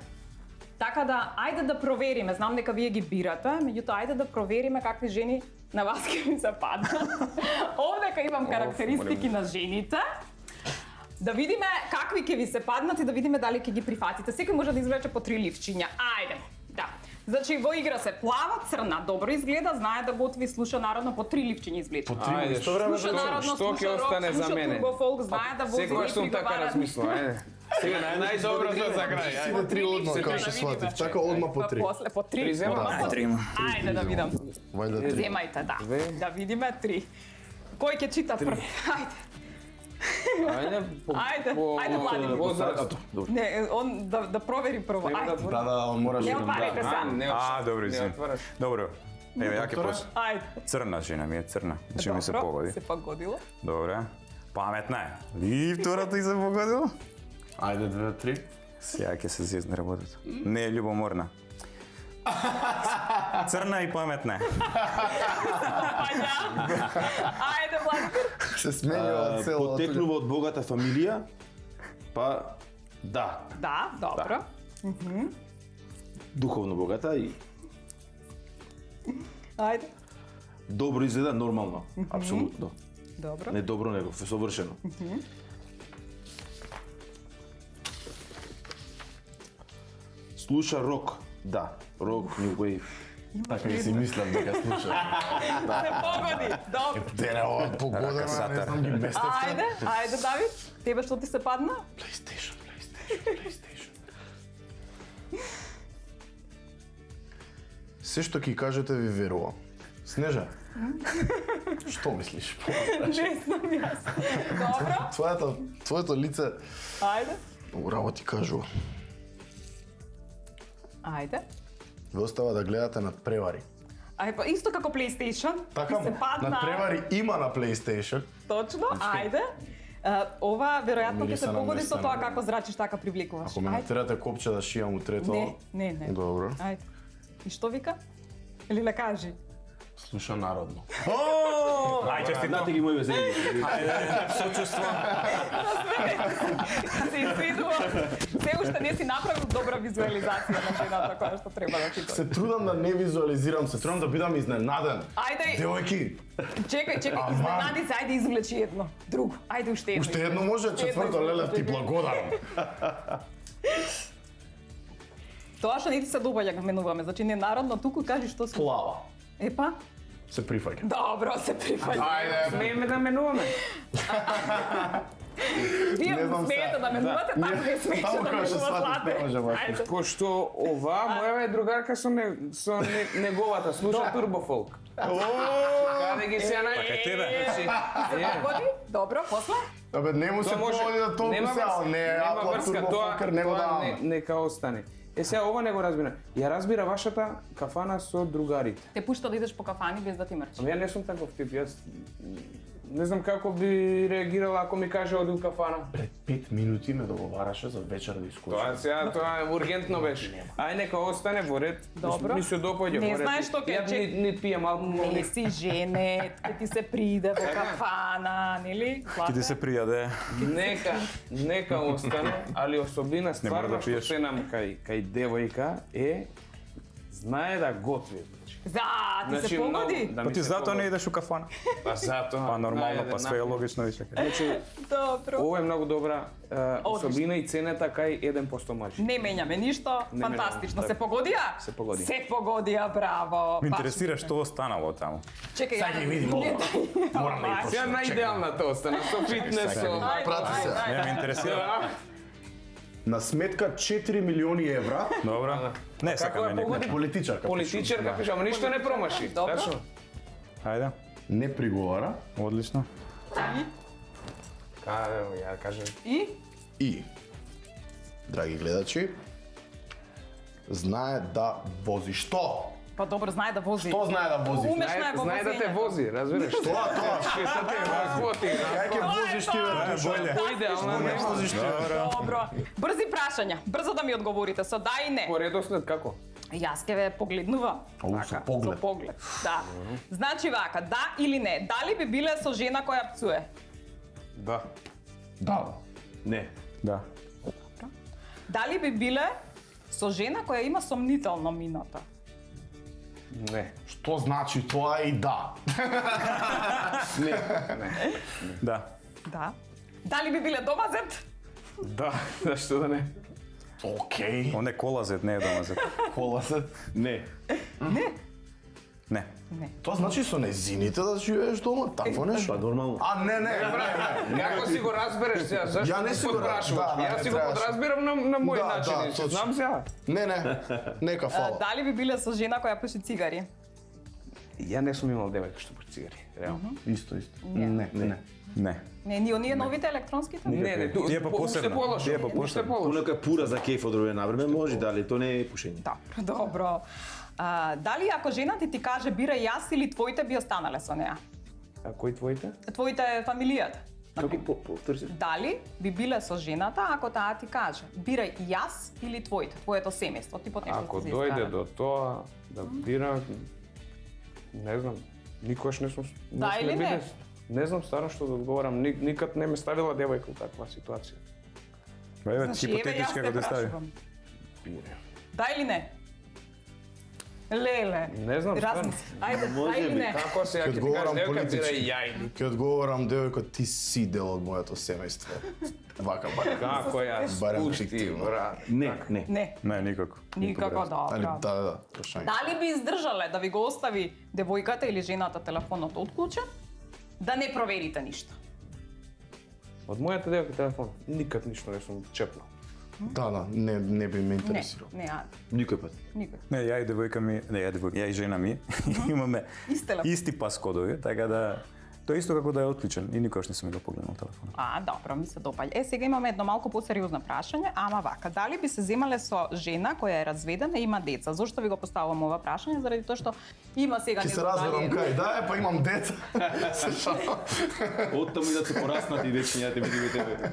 Така да, ајде да провериме, знам дека вие ги бирате, меѓутоа ајде да провериме какви жени на вас ќе ви се паднат. Овдека имам карактеристики на жените. Да видиме какви ќе ви се паднат и да видиме дали ќе ги прифатите. Секој може да извлече по 3 ливчиња. Ајде. Да. Значи во игра се плава, црна, добро изгледа, знае да готви, слуша народно, по 3 ливчиња извлече. Ајде, Слуша народно, што ќе остане за мене? Слуша турбофолк, знае да вози Секогаш и сум така приговара. размислил, ајде. Сега најдобро за крај, ајде. Сите три одма, како што сватив. Така одма по три. После по 3. Три зема? Ајде да видам. Вајде три. Земајте, да. Да видиме 3. Кој ќе чита прв? Ајде. Ајде, Ајде, Владимир. возраст. Не, он да провери прво. Ајде. Да, он мораш Не да... отварите се. Добро, не извини. отвараш. Добро. Еве, ја ќе почнам. Ајде. Црна жена ми е црна. Значи ми се Добро, погоди. се погодило. Добре. Паметна е. И втората и се погодила. Ајде, 2, 3. Сега ќе се зезне работата. Не е љубоморна. Црна и паметна е. Ајде, Владимир. Се сменува цело. Потекнува од богата фамилија, па да, Да, добро. духовно богата и Ајде. добро изгледа нормално, апсолутно. Добро. Не добро, него совршено. Слуша рок, да, рок, new wave. Така и си мислам дека слуша. Се погоди. Добро. Дене ова погода, не знам ги местевте. Ајде, Давид. Тебе што ти се падна? PlayStation. Се што ќе кажете ви верувам. Снежа, што мислиш? Не знам јас. Добро. Твоето лице Ајде. многу работи кажува. Ајде. Ве остава да гледате над превари. Ај, па исто како PlayStation. Така, Ти се падна. над превари има на PlayStation. Точно. Ајде. Ова веројатно ќе се Мириса на погоди со местна, тоа не. како зрачиш, така привлекуваш. Ако ме Ајде. натерате копче да шијам у трето, Не. добро. Ајде. И што вика? Или не кажи? Слуша народно. Ај, честито. Знате ги мои везени. Сочувство. Се извидува. Се уште не си направил добра визуализација на жената која што треба да ти Се трудам да не визуализирам, се трудам да бидам изненаден. Ајде. Девојки, Чекај, Аман. изненади се, ајде извлечи едно. Друго. Ајде уште едно. уште едно може, четврто леле ти благодарам. Тоа што не ти се допаѓа го менуваме, значи не народно, туку кажи што си. Плава. Епа, Се прифаќа. добро се прифаќа. Ајде, смееме да менуваме. Вие Не знам смеете сега. да менувате, така не смеете Само да кога ќе менувате. сватиш, не може баш. Ајде. Пошто ова моја е другарка со неговата, слуша турбофолк. Каде ги се на... Кај тебе. Се погоди? Добро, после? Абе, не му се поводи да толку Нема сега, врска, не, нема апла врска, турбофокер, не го тоа даваме. нека остане. Сега ова не го разбира. Ја разбира вашата кафана со другарите. Те пушта да идеш по кафани без да ти мрчи. Ама ја не сум таков тип, јас не знам како би реагирала ако ми каже оди у кафана. Пред 5 минути ме договараше за вечер да искушам. Тоа сега тоа ургентно беше. Ај нека остане во ред. Добро. Ми се допаѓа Не во ред. знаеш што ќе Ја чек- не пијам алкохол. Не си женет, ќе ти се приде во кафана, нели? Ќе ти се пријаде. Нека остане, али особина мора стварно да што пиеш. се нам кај девојка е знае да готви. За, ти се погоди? да Па ми ти се затоа не погоди. идеш у кафана. Па затоа. Па нормално, најде, па све е логично више. Значи, Добро. ова е многу добра особина и ценета кај 1% мажи. Не менјаме ништо, Не менјаме, фантастично. така. Се погодија? Се погоди. Се погодија, браво. Ме Баш интересира што останало таму. Чекај, Сега ќе видим ова. Морам да ги Сега почнем. најидеалната остана со фитнес. Ајде, Прати се. ајде, Не, ме ајде. интересира. На сметка 4 милиони евра, Добро. Не Како сакаме е никој. погоди? политичарка. Политичарка пише, ама ништо не промаши. Добро. Тачно. Ајде. Не приговара Одлично. Ја кажем. и, драги гледачи, знае да вози. Што? Па добро, знае да вози. Што знае да вози? Умешна е во Знае да те возењето. вози, разбираш? Тоа. Што те работи? Кај ќе возиш ти, бе? Боле. Поидеална Не нема. возиш ти. Добро. Брзи прашања. Брзо да ми одговорите со да и не. По редослед како? Јас ќе ве погледнувам. Ау, со поглед. Со поглед. Да. Значи вака, да или не? Дали би биле со жена која пцуе? Да. Да. Не. Да. Дали би биле со жена која има сомнително миното? Не. Што значи тоа и да? Не. Да. Да. Дали би биле домазет? Да, зашто да не? Океј. Он е колазет, не е домазет. Кола се. Не. Не. Не. Тоа значи со незините да живееш дома, такво нешто. Па нормално. А, не. Како си го разбереш сега? Зашто Ја не си го подпрашуваш? да, Јас не си го требаше. подразбирам на мој Да, начин. да, и си точно. знам сега. Не, нека фала. Дали би биле со жена која пуши цигари? Ја не сум имал девојка што пуши цигари, реално. Исто. Не. Не. Не, оние новите електронските? Тие по посебно. Тие по посебно. Понека пура за кеф од време на време може, дали то не е пушење. Добро. Дали ако жена ти каже бирај јас или твоите би останале со неа? А кои твоите? Твоите фамилијата. Како повторите? Дали би биле со жената ако таа ти каже бирај јас или твоите, твоето семејство, типот нешто Ако се дојде искара. до тоа да бирам, не знам, никогаш не сум... Да или не? Не знам старо што да одговорам, никад не ме ставила девојка у таква ситуација. Еве Значи, хипотетички јас го те да стави. прашувам. Бире. Да или не? Леле. Не знам, Размисли. Ајде, да или не? Како сега ќе ти кажеш девојка бирај ја или? Ќе одговорам девојко, ти си дел од моето семејство. Вака. Како ја Барем спусти, фиктивно. брат? Не. Не. Не, никако. Никако Али добро. да, прашање. Дали би издржале да ви го остави девојката или жената телефонот отклучен? Да не проверите ништо. Од мојата девојка телефон никад ништо не сум чепнал. Да, не би ме Не, интересирал. не, Никој пат. никој. Не, ја и девојка ми, ја и жена ми имаме Ист телефон. исти паскодови, така да тоа е исто како да е отклучен и никогаш не сум го погледнал телефонот. Добро, ми се допаѓа. Сега имаме едно малку посериозно прашање, ама вака, дали би се земале со жена која е разведена и има деца? Зошто ви го поставувам ова прашање? Заради тоа што има сега Ќе се разберам кај, да, па имам деца. Се шалам. Оттаму и да се пораснати дечињата видиме тебе.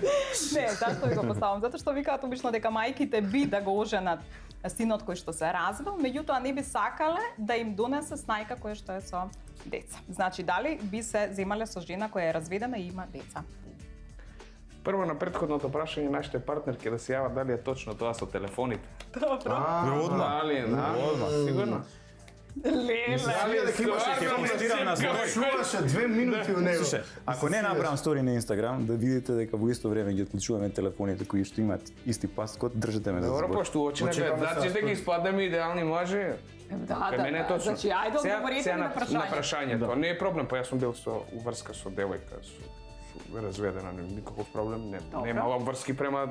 Не, зашто ви го поставам? Затоа што викаат обично дека мајките би да го оженат синот кој што се развел, меѓутоа не би сакале да им донесе снајка која што е со деца. Значи, дали би се земале со жена која е разведена и има деца? Прво на претходното прашање нашите партнерки да се јават дали е точно тоа со телефоните. Добро. Дали, сигурно. Леле. Дали Ќе постирам на стори. Чуваше 2 минути у него. Слушај, ако не набрам стори на Инстаграм, да видите дека во исто време ги отклучуваме телефоните кои што имаат исти паскод, држите ме да Добро, збор. пошто очи не гледат, значи дека испадаме идеални мажи. Кај мене е точно. Значи, ајде одговорите ми на На прашање. прашањето, не е проблем, па јас сум бил со врска со девојка, со разведена, никаков проблем, нема врски према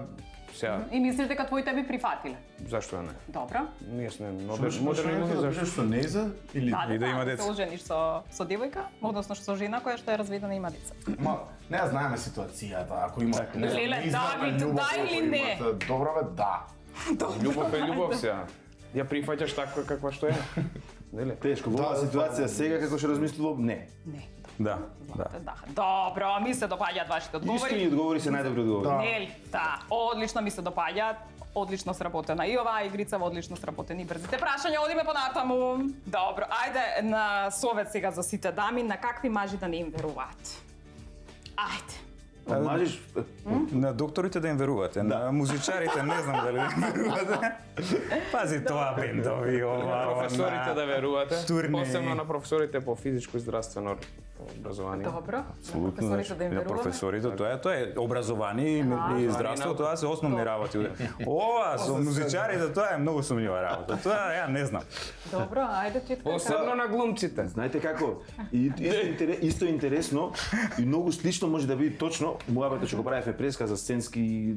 сега. И мислите дека твоите би прифатиле? Зашто да не? Добро. Ние сме модерни луѓе, зашто? Што не за или И да има Се деца. ожениш со девојка, односно со жена која што е разведена и има деца. Ма, не ја знаеме ситуацијата, ако има Леле, Давид, да или не? Добро бе, да. Љубов е љубов сега. Ја прифаќаш таква каква што е. Нели? Тешко, во оваа ситуација сега како што размислувам, не. Не. Да. Да. Добро, ми се допаѓаат вашите одговори. Искрени одговори се најдобри одговори. Нели? Да. Одлично ми се допаѓаат. Одлично сработена и оваа игрица, одлично сработени и брзите прашања. Одиме понатаму. Добро, ајде на совет сега за сите дами, на какви мажи да не им веруваат. Ајде. Мажиш, На докторите да им верувате, на музичарите не знам дали да им верувате. Пази тоа бендови, На ова, професорите да верувате, турнеи. посебно на професорите по физичко и здравствено образование. Добро. Апсолутно, Професорите да им на веруваме. професорите, тоа е образование и здравство, тоа се основни работи. Ова со музичарите тоа е многу сумњива работа. Тоа ја не знам. Добро, ајде ти. Посебно на глумците. знаете како? И исто интересно и многу слично може да биде точно муабето што го правевме преска за сценски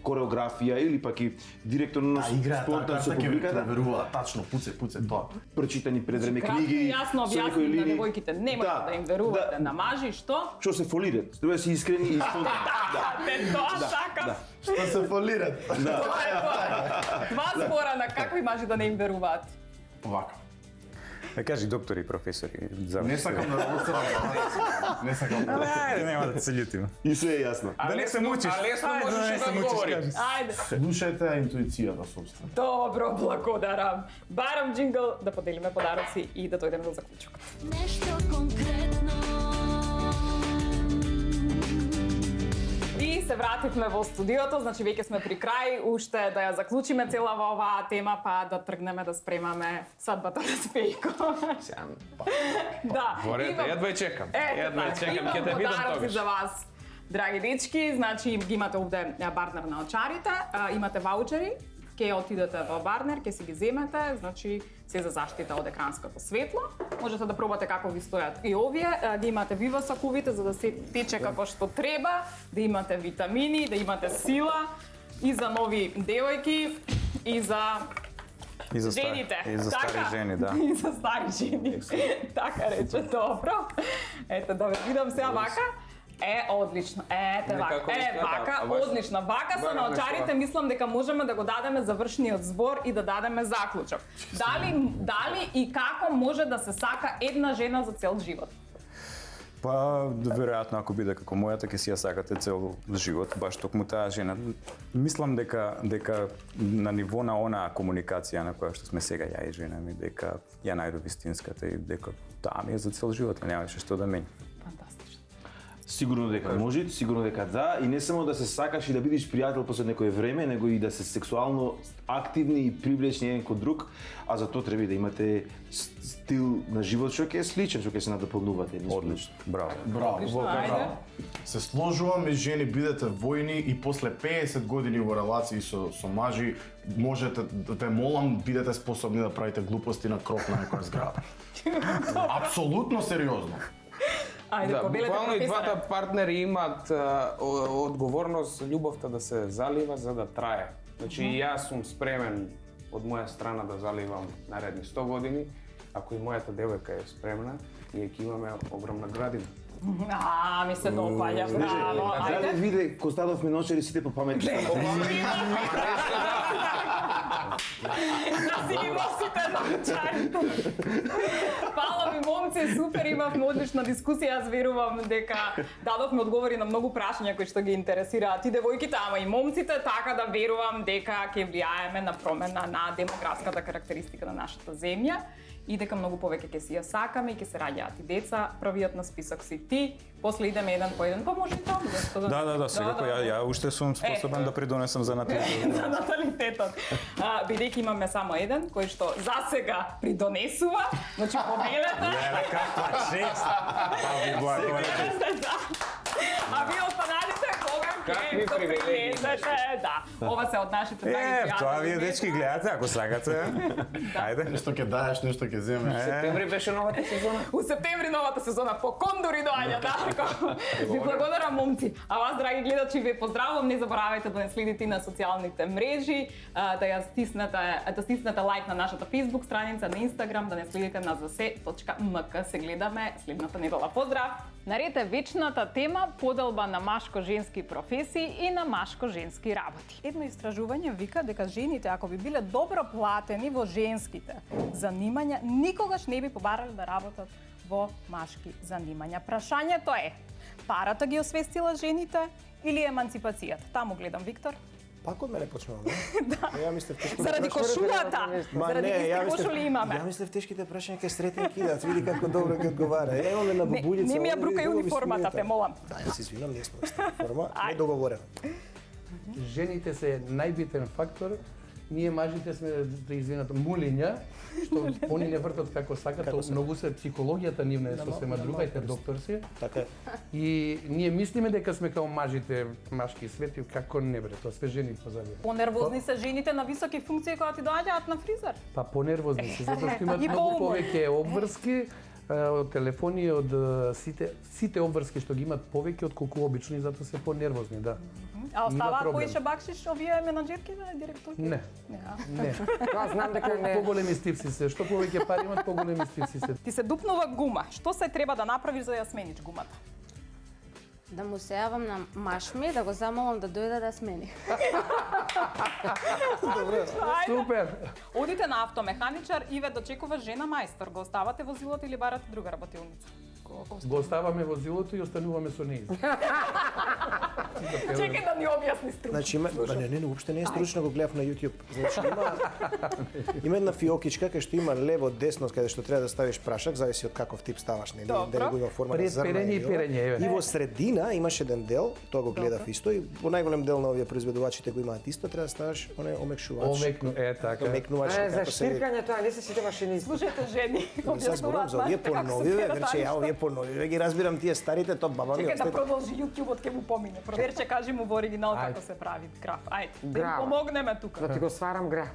кореографија или пак и директор на спонтан со публиката. верува, тачно, пуце тоа. Прочитани пред време Кратко и книги. јасно со некои објасни на линии. девојките, немате да им верувате на мажи, што? Што се фолират, треба да се искрени и спонтани. Те тоа сакам. Што се фолират? Тоа е тоа. Два збора на какви мажи да не им веруваат. Вака. Да кажи доктори и професори. Не сакам да работам. Не сакам да Ајде, нема да се љутиме. И се е јасно. Да не се мучиш. А лесно Ајде, можеш не и се да мучиш, одговориш. кажи. Ајде. Слушајте интуицијата собствено. Добро, благодарам. Барам джингл да поделиме подароци и да дојдеме до заклучок. Нешто конкретно. И се вративме во студиото, значи веќе сме при крај, уште да ја заклучиме целава оваа тема, па да тргнеме да спремаме свадбата на Спејко. Да. Ворете, имам- едва ја чекам. Ето Едва ја така, чекам, ќе те имам видам подароци тогаш. за вас, драги дечки. Значи ги имате овде Барнер на очарите, имате ваучери, ќе отидете во Барнер, ќе си ги земете, значи се за заштита од екранското светло. Можете да пробате како ви стојат и овие, ги имате вива сакувите за да се тече како што треба, да имате витамини, да имате сила и за нови девојки и за И за жените. И за стари Така? жени, да. И за стари жени. Така рече, добро. Ето да ве видам сега вака. Одлично. Ете вака. Некако изгледа, Вака, а баш- одлично. Вака со барем наочарите нешто. мислам дека можеме да го дадеме завршниот збор и да дадеме заклучок. Дали и како може да се сака една жена за цел живот? Па, веројатно ако биде како мојата, ќе си ја сакате цел живот, баш токму таа жена. Мислам дека на ниво на онаа комуникација на која што сме сега ја и жена ми, дека ја најдов вистинската и дека таа ми е за цел живот, немаше што да мени. Сигурно дека може, сигурно дека да, и не само да се сакаш и да бидеш пријател после некое време, него и да се сексуално активни и привлечни еден кон друг, а за тоа треба и да имате стил на живот што ќе е сличен, што ќе се надополнувате. Одлично, браво. Браво. Ајде. Се сложуваме, жени бидете војни и после 50 години во релации со мажи, можете, те молам, бидете способни да правите глупости на кров на некоја зграда. Апсолутно сериозно. Ајде, Да, побелете буквално и професоре. двата партнери имаат одговорност љубовта да се залива за да трае. Значи и јас сум спремен од моја страна да заливам наредни 100 години, ако и мојата девојка е спремна, и ќе имаме огромна градина. Ми се допаѓа, браво. Дали Ајде. виде Костадов Миночери сите по паметни? Да си ги носите научарите. Фала ви, момци, супер, имавме одлична дискусија. Јас верувам дека дадовме одговори на многу прашања кои што ги интересираат и девојките, ама и момците, така да верувам дека ќе влијаеме на промена на демографската карактеристика на нашата земја и дека многу повеќе ќе си ја сакаме и ќе се раѓаат и деца. Првиот на список си ти, после идеме еден по еден, па може и тоа. Да, секако ја уште сум способен да придонесам за наталитетот. За наталитетот. Бидејќи имаме само еден, кој што за сега придонесува, значи побелете. Каква чест! А вие останалите кога Какви ќе привилегии. допринесете? Да, ова се од нашите драги пријатели. Тоа вие дечки гледате, ако сакате. Ајде. Нешто ќе даеш, нешто ќе земеш. Септември беше новата сезона. У септември новата сезона по кондори доаѓа, да. Ви благодарам, момци. А вас, драги гледачи, ви поздравувам. Не заборавајте да не следите на социјалните мрежи, да стиснете лайк на нашата Facebook страница, на Instagram, да не следите на zase.mk. Се гледаме следната недела. Поздрав! Наред е вечната тема поделба на машко-женски професии и на машко-женски работи. Едно истражување вика дека жените, ако би биле добро платени во женските занимања, никогаш не би побарале да работат во машки занимања. Прашањето е, парата ги освестила жените или еманципацијата? Таму гледам, Виктор. Пак од мене почнуваме. Ја мислев тешките Заради кошулата, заради исти кошули имаме. Ја мислев тешките прашања ке сретен кидат, види како добро ги одговара. Ја имаме на бабулица. Не ми ја брукај униформата, те молам. Да, ја се извинам, не сме во иста униформа, не договорено. Жените се најбитен фактор. Ние мажите сме, да извинат, мулиња, што они не вртат како сакат, многу се психологијата нивна е сосема друга, и доктор си. Така е. И ние мислиме дека сме као мажите, машки свет, и како не бре, тоа све жени позади. Понервозни се жените на високи функции кога ти доаѓаат на фризер. Па понервозни се, затоа што имат И многу поуморни. повеќе обврски, од телефони, од сите обврски што ги имат повеќе отколку обични, затоа се понервозни, да. А оставаат проблем. поише бакшиш овие менаџерките, директорки? Не. Не. Тоа знам дека не. Поголеми стипси се, што повеќе пари имат, поголеми стипси се. Ти се дупнува гума. Што се треба да направиш за да ја смениш гумата? Да му се јавам на машми, да го замолам да дојде да смени. Супер. Одите на автомеханичар и ве дочекува жена мајстор. Го оставате возилото или барате друга работилница? Го оставаме возилото и остануваме со неј. Чекај да ни објасни структура. Значи има, не, уопште не е стручно, го гледав на YouTube. Значи има една фиокичка кај што има лево, десно, каде што треба да ставиш прашак, зависи од каков тип ставаш, нели, дали го има форма на зрна перење и или перење, еве. И во средина имаш еден дел, тоа го гледав исто и по најголем дел на овие произведувачите го имаат исто, треба да ставаш оне омекшувач. Така. Омекнувач, За како се штиркање тоа не се сите машинисти. Слушајте, жени, Сега зборувам за овие поновиве, верче ја овие поновиве ги разбирам, тие старите, тоа баба ми Чекај да остајте. продолжи YouTube-от ке му помине. Проверче, кажи му во оригинал како се прави граф. Ајде, да им Граф. помогнеме тука. Да ти го сварам граф.